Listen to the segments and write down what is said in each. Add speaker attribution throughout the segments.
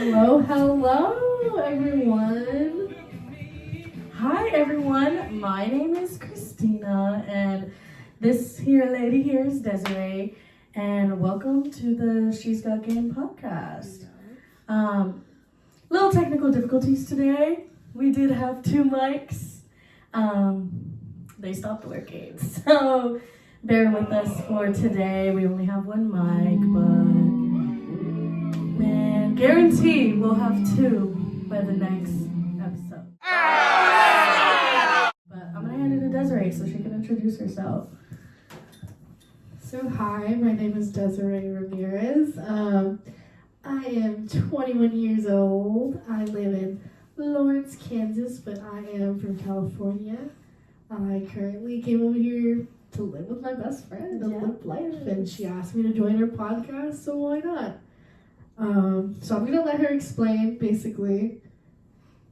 Speaker 1: Hello, everyone. Hi, everyone. My name is Christina, and this here lady here is Desiree, and welcome to the She's Got Game podcast. Little technical difficulties today. We did have two mics. They stopped working, so bear with us for today. We only have one mic, but man, guarantee we'll have two by the next episode. But I'm gonna hand it to Desiree so she can introduce herself.
Speaker 2: So hi, my name is Desiree Ramirez. I am 21 years old. I live in Lawrence, Kansas, but I am from California. I currently came over here to live with my best friend and live life, and she asked me to join her podcast, so why not? So I'm gonna let her explain, basically,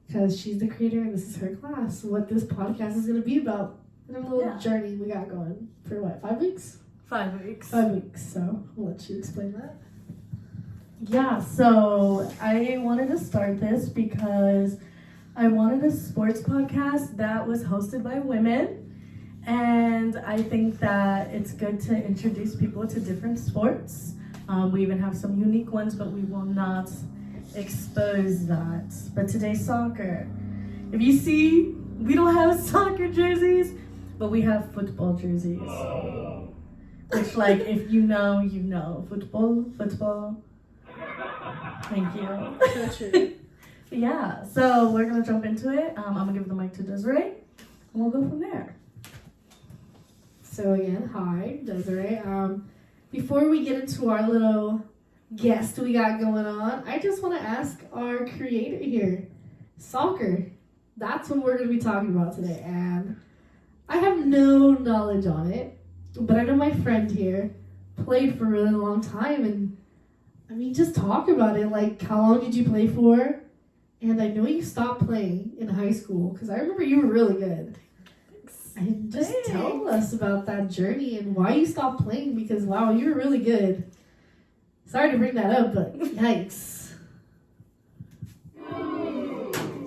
Speaker 2: because she's the creator and this is her class, what this podcast is gonna be about. And a little journey we got going for what, 5 weeks?
Speaker 1: 5 weeks.
Speaker 2: 5 weeks, so I'll let you explain that.
Speaker 1: Yeah, so I wanted to start this because I wanted a sports podcast that was hosted by women, and I think that it's good to introduce people to different sports. We even have some unique ones, but we will not expose that. But today's soccer. If you see, we don't have soccer jerseys, but we have football jerseys. Which, like, if you know, you know. Football. Thank you.
Speaker 2: So true.
Speaker 1: Yeah, so we're going to jump into it. I'm going to give the mic to Desiree, and we'll go from there.
Speaker 2: So again, hi, Desiree. Before we get into our little guest we got going on, I just want to ask our creator here, soccer. That's what we're going to be talking about today, and I have no knowledge on it, but I know my friend here played for a really long time, and I mean, just talk about it. Like, how long did you play for? And I know you stopped playing in high school, because I remember you were really good. And just tell us about that journey and why you stopped playing, because wow, you were really good. Sorry to bring that up, but yikes.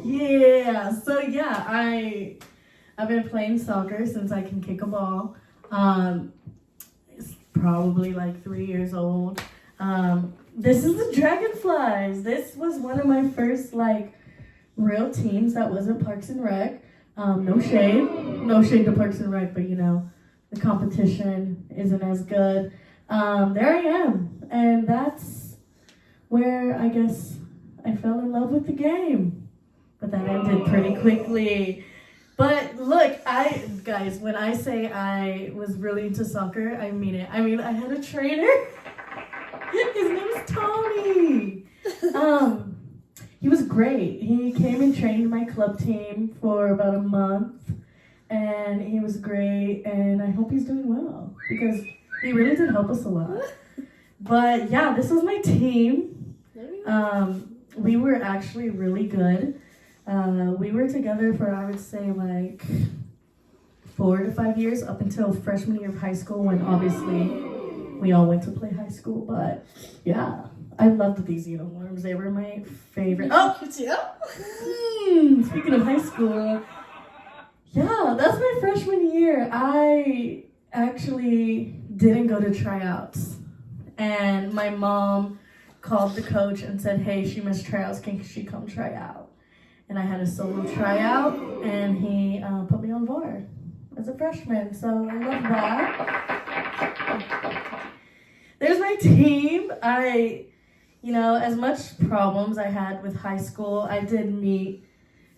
Speaker 1: Yeah, so yeah, I've been playing soccer since I can kick a ball. It's probably like 3 years old. This is the Dragonflies. This was one of my first like real teams that wasn't Parks and Rec. No shade to Parks and Rec, but you know, the competition isn't as good. There I am, and that's where I guess I fell in love with the game, but that ended pretty quickly. But look, guys, when I say I was really into soccer, I mean it. I mean, I had a trainer. His name is Tommy. He was great. He came and trained my club team for about a month, and he was great, and I hope he's doing well, because he really did help us a lot. But yeah, this was my team. We were actually really good. We were together for, I would say, like 4 to 5 years, up until freshman year of high school, when obviously we all went to play high school. But yeah, I loved these uniforms. They were my favorite. Oh, speaking of high school, yeah, that's my freshman year. I actually didn't go to tryouts, and my mom called the coach and said, hey, she missed tryouts, can she come try out? And I had a solo tryout, and he put me on VAR as a freshman, so I love that. There's my team. As much problems I had with high school, I did meet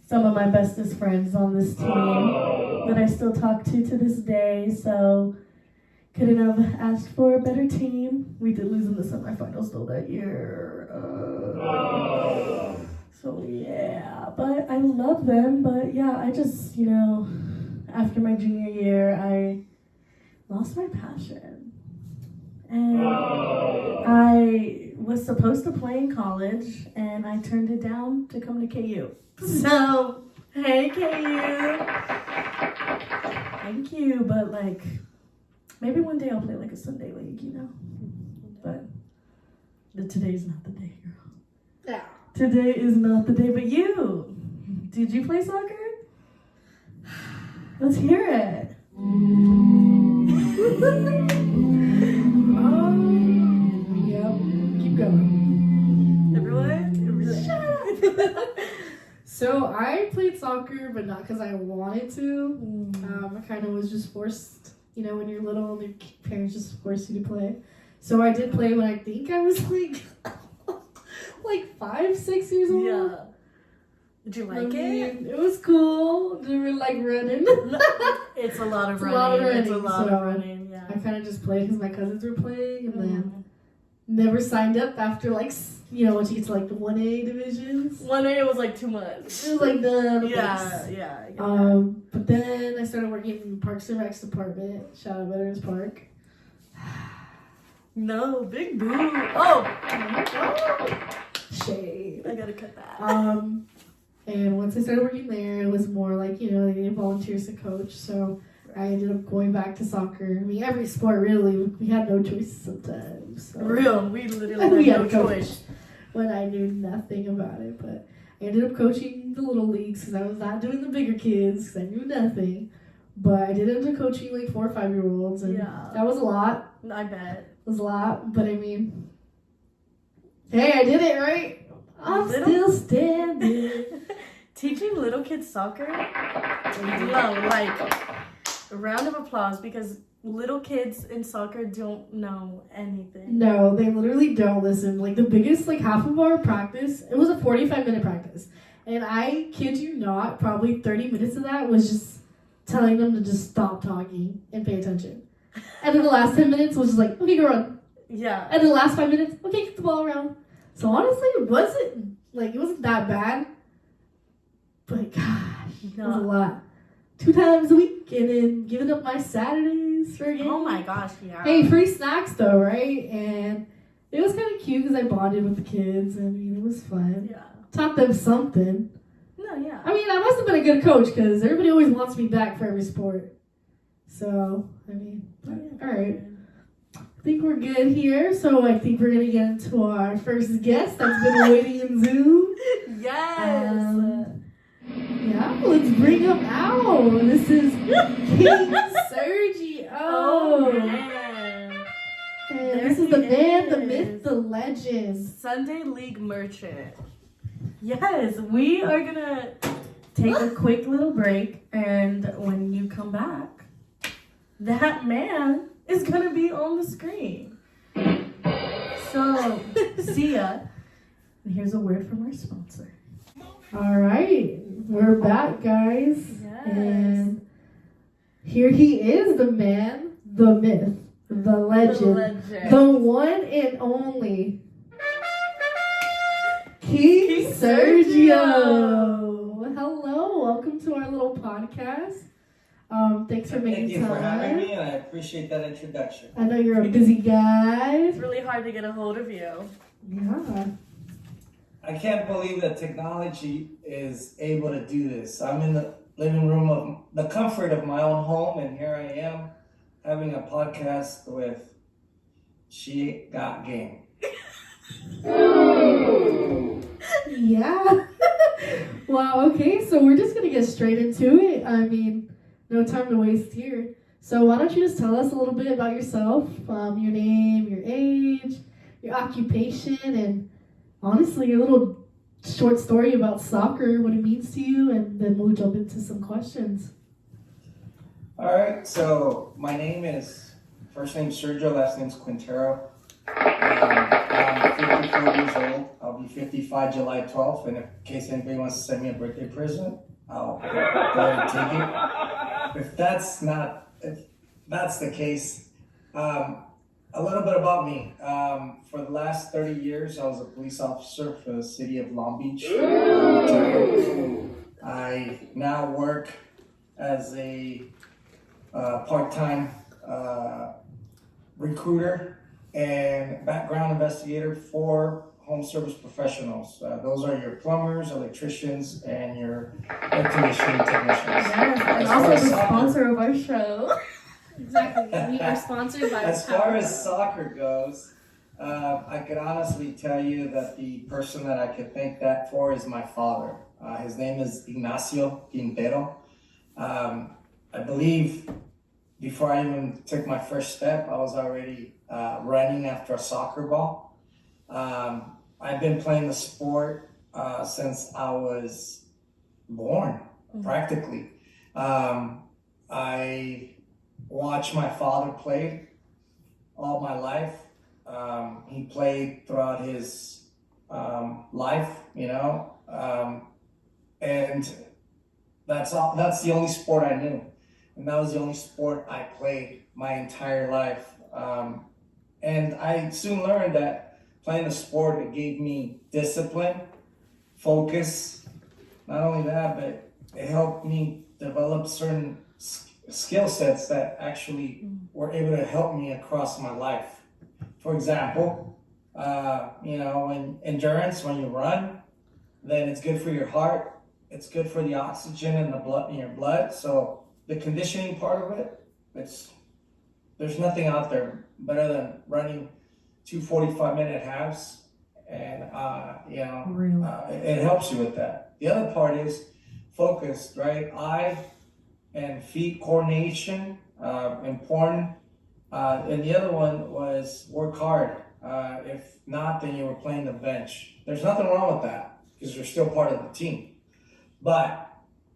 Speaker 1: some of my bestest friends on this team that I still talk to this day, so couldn't have asked for a better team. We did lose in the semifinals though that year. So yeah, but I love them. But yeah, I just, after my junior year, I lost my passion. And I was supposed to play in college, and I turned it down to come to KU. So, hey KU. Thank you, but maybe one day I'll play a Sunday league, But today's not the day, girl.
Speaker 2: Yeah.
Speaker 1: Today is not the day, but you. Did you play soccer? Let's hear it.
Speaker 2: Yep. Keep going.
Speaker 1: Everyone? Shut up.
Speaker 2: So I played soccer, but not because I wanted to. I kind of was just forced. You know, when you're little, your parents just force you to play. So I did play when I think I was like 5, 6 years old.
Speaker 1: Yeah. Did you like it?
Speaker 2: It was cool. They were like running.
Speaker 1: It's a lot of
Speaker 2: It's a
Speaker 1: running.
Speaker 2: lot of
Speaker 1: It's a
Speaker 2: running,
Speaker 1: lot
Speaker 2: so
Speaker 1: of running, yeah.
Speaker 2: I kind of just played because my cousins were playing, and then never signed up after once you get to like the 1A divisions.
Speaker 1: 1A was like too much.
Speaker 2: It was like the
Speaker 1: Yeah.
Speaker 2: But then I started working in the Parks and Recs department. Shout out Veterans Park.
Speaker 1: No, big boo. Oh,
Speaker 2: Shade.
Speaker 1: I gotta cut that.
Speaker 2: And once I started working there, it was more like, they needed volunteers to coach. So I ended up going back to soccer. I mean, every sport, really, we had no choice sometimes. So.
Speaker 1: Real, we literally had no choice.
Speaker 2: When I knew nothing about it. But I ended up coaching the little leagues because I was not doing the bigger kids because I knew nothing. But I did end up coaching like 4 or 5 year olds. And that was a lot.
Speaker 1: I bet.
Speaker 2: It was a lot. But I mean, hey, I did it, right? I'm still standing.
Speaker 1: Teaching little kids soccer? No, like, a round of applause because little kids in soccer don't know anything.
Speaker 2: No, they literally don't listen. Like, the biggest, half of our practice, it was a 45-minute practice. And I kid you not, probably 30 minutes of that was just telling them to just stop talking and pay attention. And then the last 10 minutes was just like, okay, go run.
Speaker 1: Yeah.
Speaker 2: And the last 5 minutes, okay, kick the ball around. So honestly, it wasn't that bad. But gosh, it was a lot. 2 times a week, and then giving up my Saturdays for a game.
Speaker 1: Oh my gosh, yeah.
Speaker 2: Hey, free snacks though, right? And it was kind of cute because I bonded with the kids, and it was fun.
Speaker 1: Yeah.
Speaker 2: Taught them something.
Speaker 1: No, yeah.
Speaker 2: I mean, I must have been a good coach because everybody always wants me back for every sport. So, all right. I think we're good here. So I think we're going to get into our first guest that's been waiting in Zoom.
Speaker 1: Yes.
Speaker 2: Yeah, let's bring him out. This is King Sergio.
Speaker 1: Oh, man.
Speaker 2: And this is the man, the myth, the legend.
Speaker 1: Sunday League merchant. Yes, we are going to take a quick little break. And when you come back, that man is going to be on the screen. So, see ya. And here's a word from our sponsor.
Speaker 2: All right, we're back, guys.
Speaker 1: Yes.
Speaker 2: And here he is, the man, the myth, the legend, the one and only King Sergio. Hello, welcome to our little podcast. Thanks for making time.
Speaker 3: Thank you for having me, and I appreciate that introduction.
Speaker 2: I know you're a busy guy.
Speaker 1: It's really hard to get a hold of you.
Speaker 2: Yeah.
Speaker 3: I can't believe that technology is able to do this. I'm in the living room of the comfort of my own home, and here I am having a podcast with She Got Game.
Speaker 2: Yeah. Wow, okay, so we're just going to get straight into it. I mean, no time to waste here. So why don't you just tell us a little bit about yourself, your name, your age, your occupation, and honestly, your little short story about soccer, what it means to you, and then we'll jump into some questions.
Speaker 3: All right, so my name is, first name Sergio, last name's Quintero. I'm 54 years old. I'll be 55 July 12th, and in case anybody wants to send me a birthday present, I'll go ahead and take it. If that's the case, a little bit about me. For the last 30 years, I was a police officer for the city of Long Beach. I now work as a part-time recruiter and background investigator for home service professionals. Those are your plumbers, electricians, and your air conditioning technicians.
Speaker 1: Yes, and also the sponsor of our show.
Speaker 2: Exactly. We are sponsored by
Speaker 3: As far as soccer goes, I could honestly tell you that the person that I could thank that for is my father. His name is Ignacio Quintero. I believe before I even took my first step, I was already running after a soccer ball. I've been playing the sport since I was born, practically. I watched my father play all my life. He played throughout his life, and that's the only sport I knew, and that was the only sport I played my entire life. And I soon learned that playing a sport, it gave me discipline, focus. Not only that, but it helped me develop certain skill sets that actually were able to help me across my life. For example, when endurance, when you run, then it's good for your heart. It's good for the oxygen in the blood, in your blood. So the conditioning part of it, there's nothing out there better than running 2 45-minute halves, and
Speaker 1: Really?
Speaker 3: it helps you with that. The other part is focused, right? Eye and feet coordination, important. And the other one was work hard. If not, then you were playing the bench. There's nothing wrong with that because you're still part of the team. But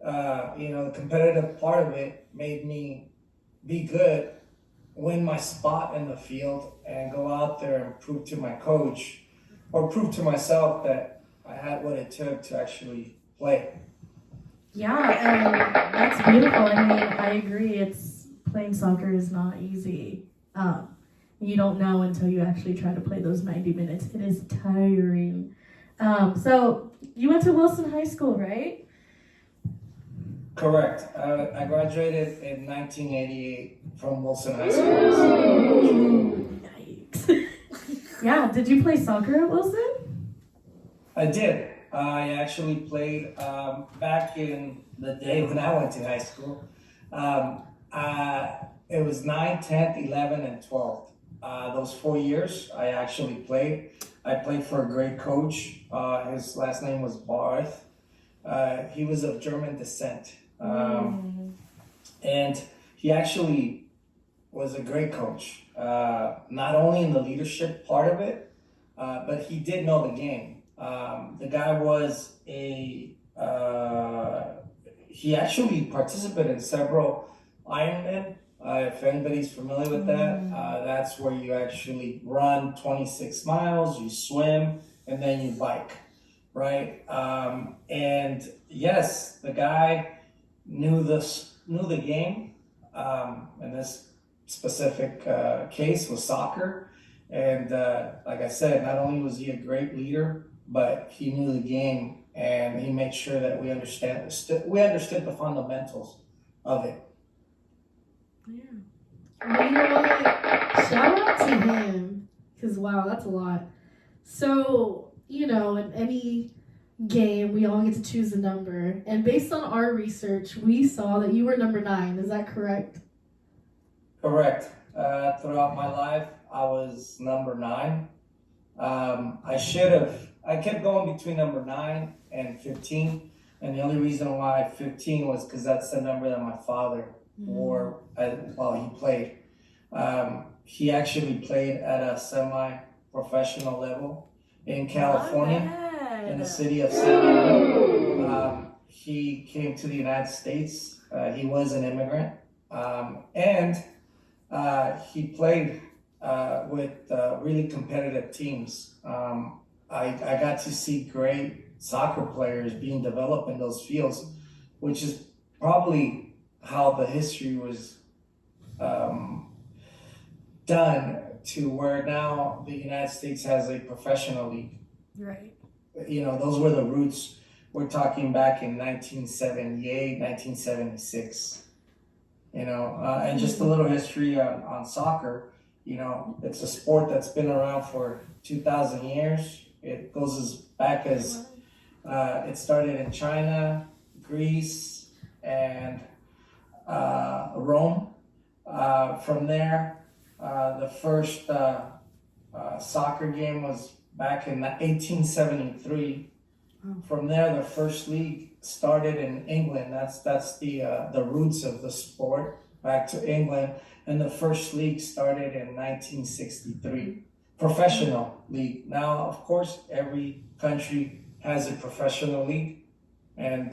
Speaker 3: the competitive part of it made me be good, win my spot in the field, and go out there and prove to my coach or prove to myself that I had what it took to actually play.
Speaker 1: Yeah, and that's beautiful. I mean, I agree. It's playing soccer is not easy. You don't know until you actually try to play those 90 minutes. It is tiring. So you went to Wilson High School, right?
Speaker 3: Correct. I graduated in 1988 from Wilson High School.
Speaker 1: Yikes. Yeah, did you play soccer at Wilson?
Speaker 3: I did. I actually played back in the day when I went to high school. It was 9th, 10th, 11th, and 12th. Those 4 years I actually played. I played for a great coach. His last name was Barth. He was of German descent. And he actually was a great coach, not only in the leadership part of it, but he did know the game. The guy was he actually participated in several Ironman. If anybody's familiar with that, that's where you actually run 26 miles, you swim, and then you bike, right? And yes, the guy knew the game. In this specific case was soccer, and like I said, not only was he a great leader, but he knew the game, and he made sure that we understood the fundamentals of it.
Speaker 2: Yeah. Well, you know what? Shout out to him. Because, wow, that's a lot. So, in any game, we all get to choose a number. And based on our research, we saw that you were number 9. Is that correct?
Speaker 3: Correct. Throughout my life, I was number 9. I kept going between number 9 and 15. And the only reason why 15 was because that's the number that my father wore while he played. He actually played at a semi-professional level in California, in the city of San Diego. He came to the United States. He was an immigrant. And he played with really competitive teams. I got to see great soccer players being developed in those fields, which is probably how the history was done to where now the United States has a professional league.
Speaker 1: Right.
Speaker 3: Those were the roots. We're talking back in 1978, 1976. And just a little history on soccer. It's a sport that's been around for 2,000 years. It goes as back as it started in China, Greece, and Rome. From there, the first soccer game was back in 1873. From there, the first league started in England. That's the roots of the sport back to England. And the first league started in 1963. Professional league. Now, of course, every country has a professional league, and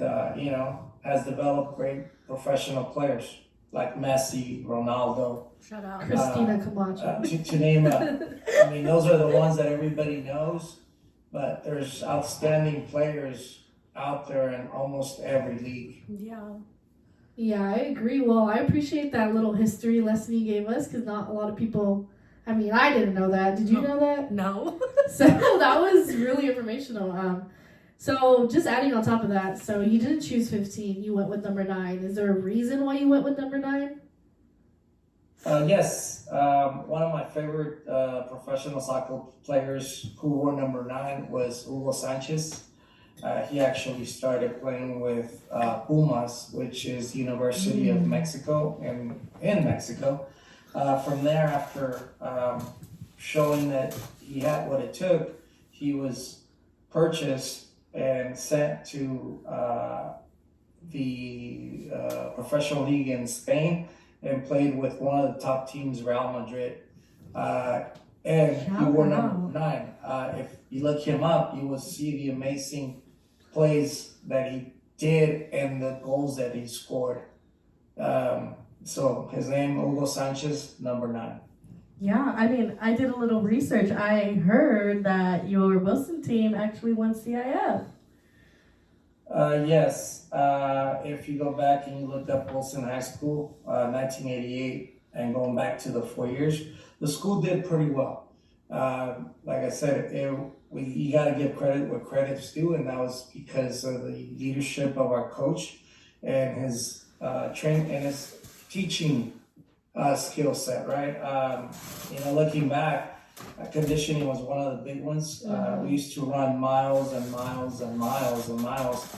Speaker 3: has developed great professional players like Messi, Ronaldo.
Speaker 1: Shout out.
Speaker 2: Christina Camacho.
Speaker 3: To name I mean, those are the ones that everybody knows. But there's outstanding players out there in almost every league.
Speaker 1: Yeah.
Speaker 2: Yeah, I agree. Well, I appreciate that little history lesson you gave us because not a lot of people, I mean, I didn't know that. Did you know that?
Speaker 1: No.
Speaker 2: So that was really informational. So just adding on top of that, so you didn't choose 15, you went with number 9. Is there a reason why you went with number 9?
Speaker 3: Yes, one of my favorite professional soccer players who wore number 9 was Hugo Sanchez. He actually started playing with Pumas, which is University of Mexico in Mexico. From there, after showing that he had what it took, he was purchased and sent to the professional league in Spain and played with one of the top teams, Real Madrid. And he wore number 9. If you look him up, you will see the amazing plays that he did and the goals that he scored. So his name, Hugo Sanchez, number 9.
Speaker 1: Yeah, I mean, I did a little research. I heard that your Wilson team actually won CIF.
Speaker 3: Yes, if you go back and you look up Wilson High School, 1988, and going back to the 4 years, the school did pretty well. Like I said, you got to give credit where credit's due, and that was because of the leadership of our coach and his training and his teaching skill set, right? Looking back, conditioning was one of the big ones. We used to run miles and miles and miles and miles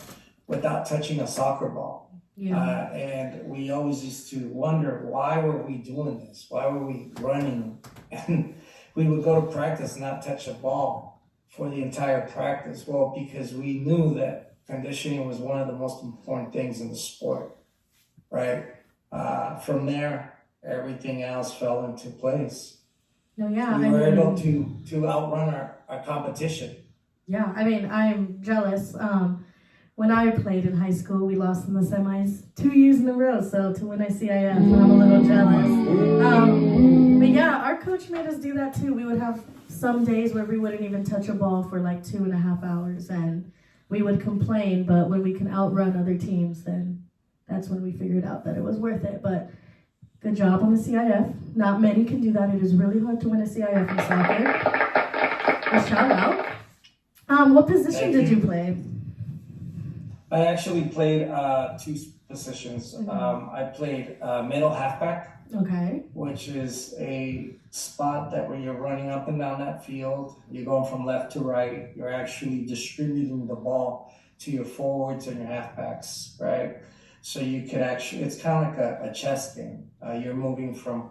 Speaker 3: without touching a soccer ball.
Speaker 1: Yeah.
Speaker 3: And we always used to wonder, why were we doing this? Why were we running? And we would go to practice and not touch a ball for the entire practice. Well, because we knew that conditioning was one of the most important things in the sport, right? From there, everything else fell into place.
Speaker 1: No, yeah.
Speaker 3: We were able to outrun our competition.
Speaker 1: Yeah, I mean, I'm jealous. When I played in high school, we lost in the semis 2 years in a row. So to win a CIF, I'm a little jealous. But yeah, our coach made us do that too. We would have some days where we wouldn't even touch a ball for like 2.5 hours, and we would complain. But when we can outrun other teams, then that's when we figured out that it was worth it. But good job on the CIF. Not many can do that. It is really hard to win a CIF in soccer. A shout out. What position did you play?
Speaker 3: I actually played 2 positions. I played middle halfback,
Speaker 1: Okay.
Speaker 3: which is a spot that where you're running up and down that field. You're going from left to right. You're actually distributing the ball to your forwards and your halfbacks, right? So you could actually, it's kind of like a chess game. You're moving from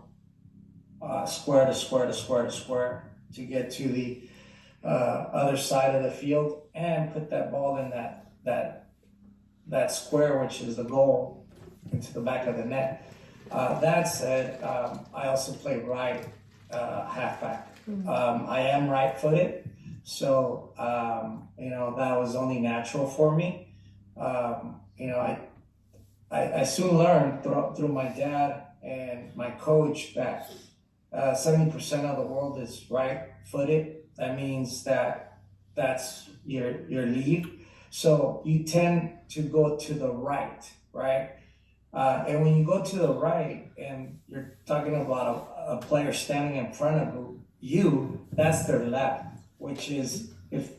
Speaker 3: square to square to square to square to get to the other side of the field and put that ball in that square, which is the goal, into the back of the net. That said, I also play right halfback. I am right-footed, so that was only natural for me. I soon learned through my dad and my coach that 70% of the world is right-footed. That means that's your lead. So you tend to go to the right? And when you go to the right and you're talking about a player standing in front of you, that's their left, which is, if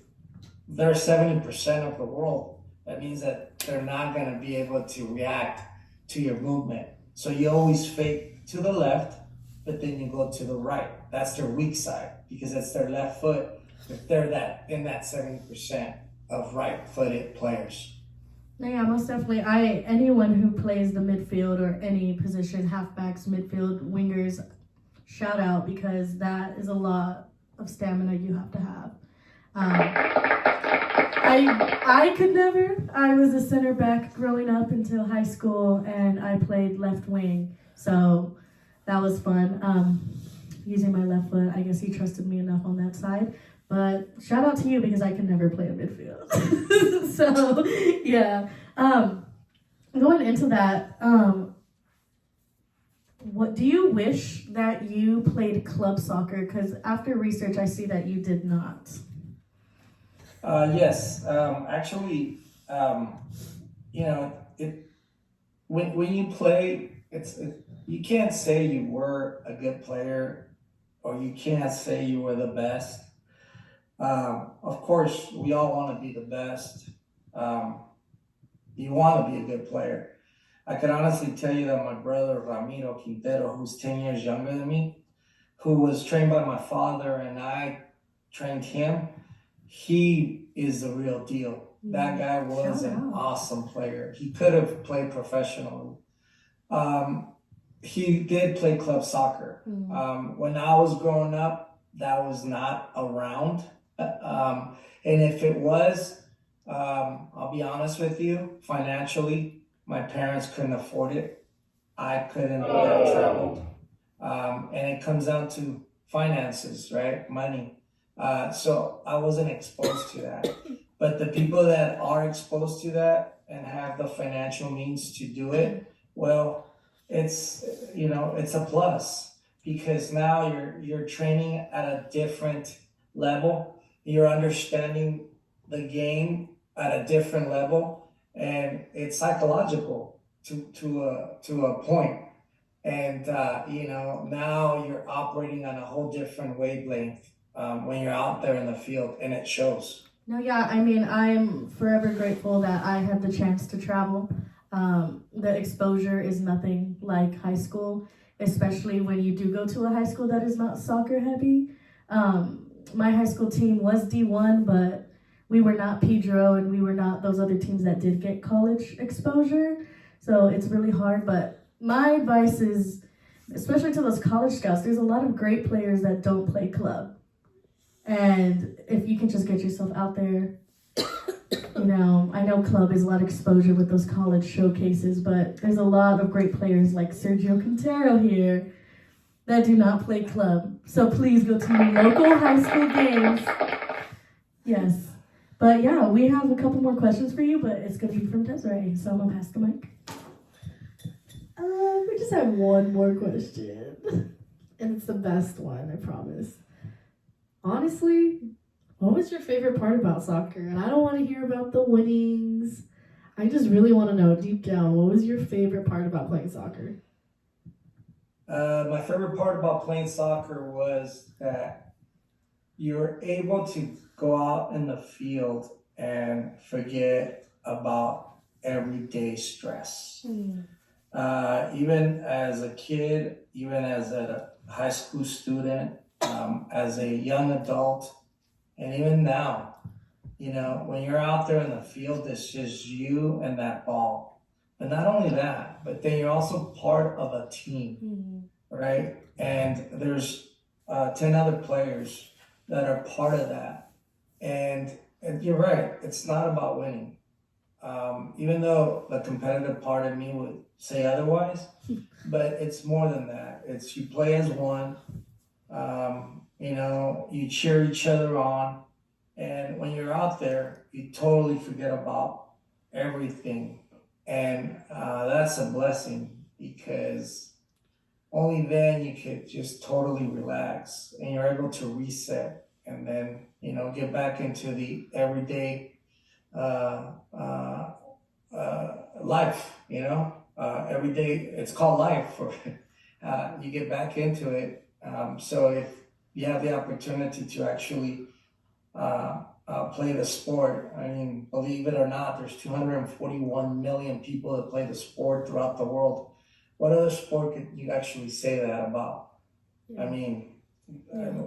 Speaker 3: they're 70% of the world, that means that they're not going to be able to react to your movement. So you always fake to the left, but then you go to the right. That's their weak side because it's their left foot. If they're in that 70% of right-footed players.
Speaker 1: No, yeah, most definitely. Anyone who plays the midfield or any position, halfbacks, midfield, wingers, shout out, because that is a lot of stamina you have to have. I could never. I was a center back growing up until high school, and I played left wing, so that was fun. Using my left foot, I guess he trusted me enough on that side. But shout out to you because I can never play a midfield. So yeah. Going into that, what do you wish that you played club soccer? Because after research, I see that you did not.
Speaker 3: Yes, actually, you know, when you play, you can't say you were a good player or you can't say you were the best. Of course, we all want to be the best. You want to be a good player. I can honestly tell you that my brother Ramiro Quintero, who's 10 years younger than me, who was trained by my father and I trained him, he is the real deal. That guy was an awesome player. He could have played professionally. He did play club soccer. When I was growing up, that was not around. And if it was, I'll be honest with you, financially, my parents couldn't afford it. I couldn't have traveled. And it comes down to finances, right? Money. So I wasn't exposed to that. But the people that are exposed to that and have the financial means to do it, well, it's a plus because now you're training at a different level. You're understanding the game at a different level, and it's psychological to a point. And now you're operating on a whole different wavelength when you're out there in the field, and it shows.
Speaker 1: No, yeah, I mean, I'm forever grateful that I had the chance to travel. The exposure is nothing like high school, especially when you do go to a high school that is not soccer heavy. My high school team was D1, but we were not Pedro and we were not those other teams that did get college exposure. So it's really hard, but my advice is, especially to those college scouts, there's a lot of great players that don't play club. And if you can just get yourself out there, I know club is a lot of exposure with those college showcases, but there's a lot of great players like Sergio Quintero here that do not play club. So please go to your local high school games. Yes. But yeah, we have a couple more questions for you, but it's going to be from Desiree. So I'm going to pass the mic.
Speaker 2: We just have one more question. And it's the best one, I promise. Honestly, what was your favorite part about soccer? And I don't want to hear about the winnings. I just really want to know deep down, what was your favorite part about playing soccer?
Speaker 3: My favorite part about playing soccer was that you're able to go out in the field and forget about everyday stress. Even as a kid, even as a high school student, as a young adult, and even now, when you're out there in the field, it's just you and that ball. And not only that, but then you're also part of a team, right? And there's 10 other players that are part of that. And you're right, it's not about winning. Even though the competitive part of me would say otherwise, but it's more than that. It's you play as one, you cheer each other on, and when you're out there, you totally forget about everything. And that's a blessing because only then you could just totally relax and you're able to reset and then, get back into the everyday life, every day it's called life. You get back into it. So if you have the opportunity to actually play the sport, I mean, believe it or not, there's 241 million people that play the sport throughout the world. What other sport could you actually say that about? I mean,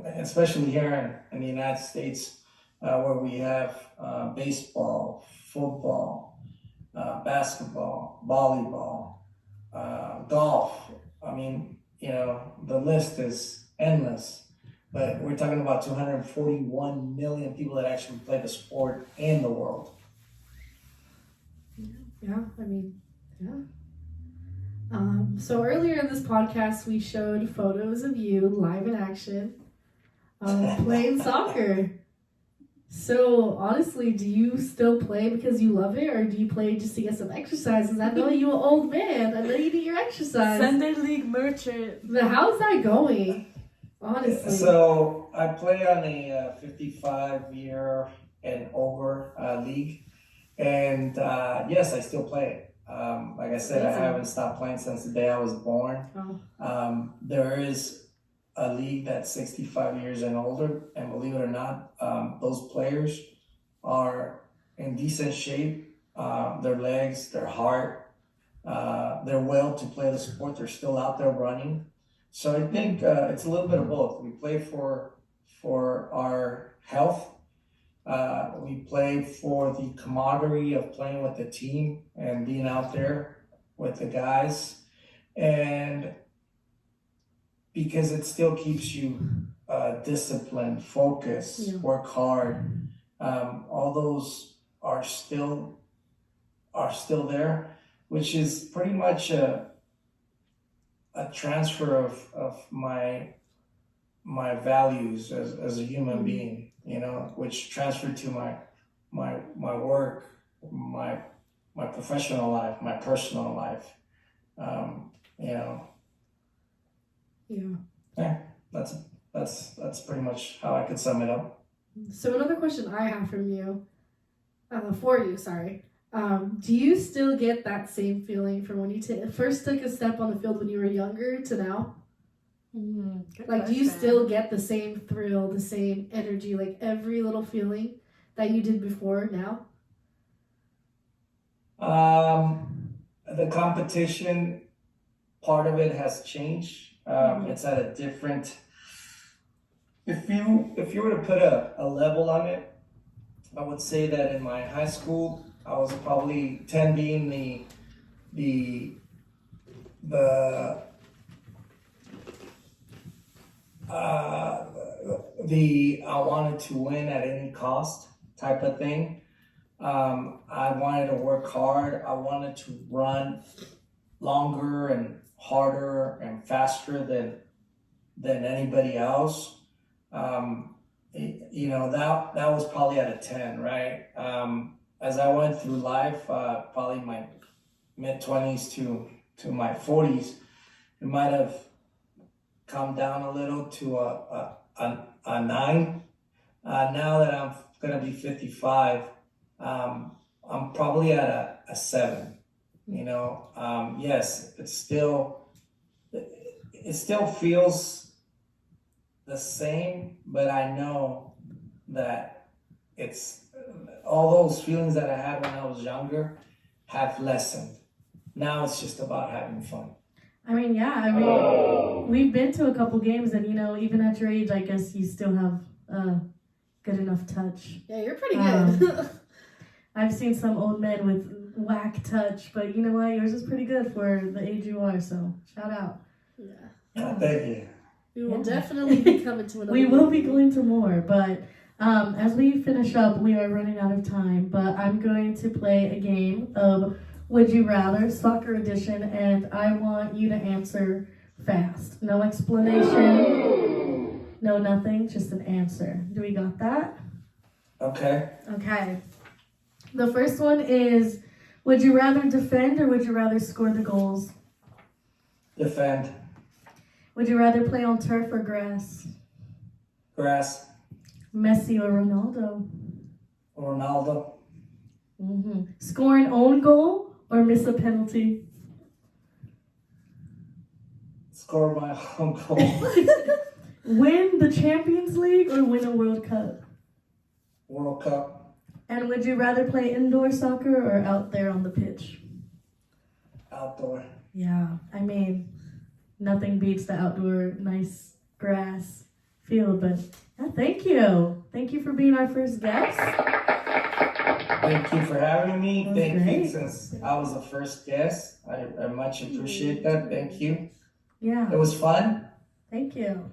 Speaker 3: especially here in the United States, where we have baseball, football, basketball, volleyball, golf. I mean, the list is endless. but we're talking about 241 million people that actually play the sport in the world.
Speaker 2: Yeah, I mean, yeah. So earlier in this podcast, we showed photos of you live in action playing soccer. So honestly, do you still play because you love it, or do you play just to get some exercise? Because I know you're an old man. I know you need your exercise.
Speaker 1: Sunday League merchant.
Speaker 2: But how's that going? Honestly.
Speaker 3: So I play on a 55-year and over league, and yes, I still play it. Like I said, I haven't stopped playing since the day I was born. There is a league that's 65 years and older, and believe it or not, those players are in decent shape. Their legs, their heart, their will to play the sport, they're still out there running. So I think it's a little bit of both. We play for our health. We play for the camaraderie of playing with the team and being out there with the guys. And because it still keeps you disciplined, focused, work hard. All those are still there, which is pretty much a transfer of my values as a human being, which transferred to my work, my professional life, my personal life. Yeah, that's pretty much how I could sum it up.
Speaker 2: So another question I have for you, do you still get that same feeling from when you first took a step on the field when you were younger to now? Like, do you still get the same thrill, the same energy, like every little feeling that you did before now?
Speaker 3: The competition part of it has changed. It's at a different. If you were to put a level on it, I would say that in my high school, I was probably 10 being the I wanted to win at any cost type of thing. I wanted to work hard. I wanted to run longer and harder and faster than anybody else. That was probably at a 10, right? As I went through life, probably my mid-20s to my 40s, it might have come down a little to a 9. Now that I'm gonna be 55, I'm probably at a 7. Yes, it still feels the same, but I know that it's all those feelings that I had when I was younger have lessened. Now it's just about having fun.
Speaker 1: We've been to a couple games, and even at your age, I guess you still have good enough touch.
Speaker 2: Yeah, you're pretty good.
Speaker 1: I've seen some old men with whack touch, but you know what? Yours is pretty good for the age you are, so shout out.
Speaker 3: Yeah. Thank you.
Speaker 2: We will definitely be coming to another.
Speaker 1: We will be going to more, but as we finish up, we are running out of time, but I'm going to play a game of Would You Rather, Soccer Edition, and I want you to answer fast. No explanation, no nothing, just an answer. Do we got that?
Speaker 3: Okay.
Speaker 1: Okay. The first one is, would you rather defend or would you rather score the goals?
Speaker 3: Defend.
Speaker 1: Would you rather play on turf or grass?
Speaker 3: Grass.
Speaker 1: Messi or Ronaldo?
Speaker 3: Ronaldo.
Speaker 1: Score an own goal or miss a penalty?
Speaker 3: Score my own goal.
Speaker 1: Win the Champions League or win a World Cup?
Speaker 3: World Cup.
Speaker 1: And would you rather play indoor soccer or out there on the pitch?
Speaker 3: Outdoor.
Speaker 1: Yeah, nothing beats the outdoor nice grass field, but thank you. Thank you for being our first guest.
Speaker 3: Thank you for having me. Thank
Speaker 1: great.
Speaker 3: you, since I was the first guest. I much appreciate that. Thank you.
Speaker 1: Yeah.
Speaker 3: It was fun.
Speaker 1: Thank you.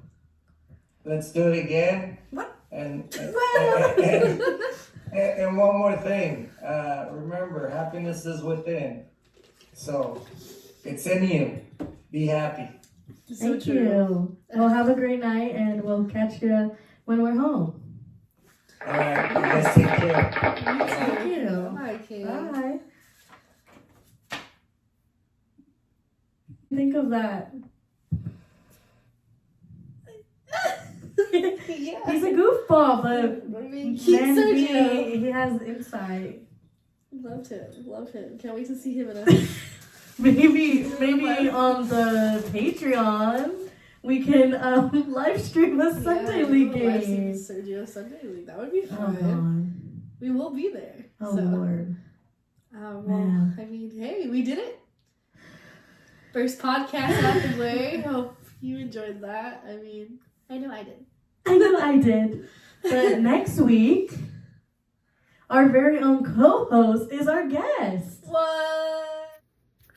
Speaker 3: let's do it again.
Speaker 1: What?
Speaker 3: And one more thing. Remember, happiness is within. So it's in you. Be happy.
Speaker 1: Thank you. Well, have a great night, and we'll catch you when we're home.
Speaker 3: All right, you guys take care.
Speaker 1: Thank you.
Speaker 2: Bye, Kate.
Speaker 1: Bye. Think of that.
Speaker 2: Yeah.
Speaker 1: He's a goofball, but
Speaker 2: I mean,
Speaker 1: man,
Speaker 2: Sergio.
Speaker 1: he has insight.
Speaker 2: Loved him. Love him. Can't wait to see him in a.
Speaker 1: Maybe on the Patreon we can live stream a Sunday League
Speaker 2: Live stream
Speaker 1: game.
Speaker 2: Sergio Sunday League. That would be
Speaker 1: Oh
Speaker 2: fun.
Speaker 1: God.
Speaker 2: We will be there.
Speaker 1: Oh
Speaker 2: so,
Speaker 1: Lord.
Speaker 2: well,
Speaker 1: Man.
Speaker 2: I mean, hey, we did it. First podcast out the way. Hope you enjoyed that. I mean, I know I did.
Speaker 1: I know I did. But next week, our very own co-host is our guest.
Speaker 2: What?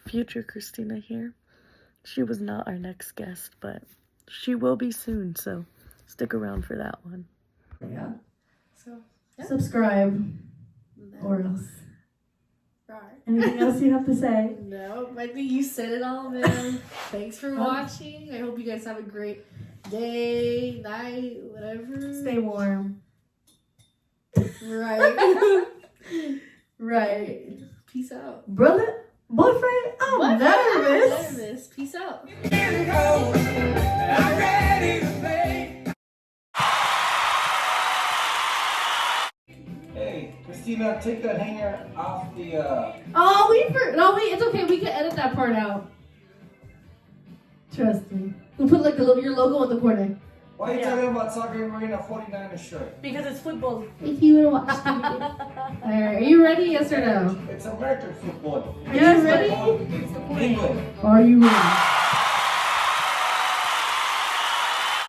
Speaker 1: Future Christina here. She was not our next guest, but she will be soon, so stick around for that one. Yeah.
Speaker 2: So, yeah.
Speaker 1: Subscribe or else.
Speaker 2: Right.
Speaker 1: Anything else you have to say?
Speaker 2: No, I think you said it all, man. Thanks for watching. I hope you guys have a great day, night, whatever.
Speaker 1: Stay warm.
Speaker 2: Right.
Speaker 1: Right.
Speaker 2: Peace out.
Speaker 1: Brother, boyfriend, I'm nervous.
Speaker 2: Peace out.
Speaker 3: Hey, Christina, take that hanger off the.
Speaker 2: Oh, no, wait, it's okay. We can edit that part out.
Speaker 1: Trust me.
Speaker 2: We'll put like your logo in the corner.
Speaker 3: Why are you
Speaker 1: Yeah.
Speaker 3: talking about soccer and wearing a 49er shirt?
Speaker 1: Because it's football.
Speaker 2: If you would watch the video. Alright, are you ready? Yes or no?
Speaker 3: It's American football.
Speaker 1: Are you
Speaker 2: ready?
Speaker 3: England.
Speaker 2: Are you ready?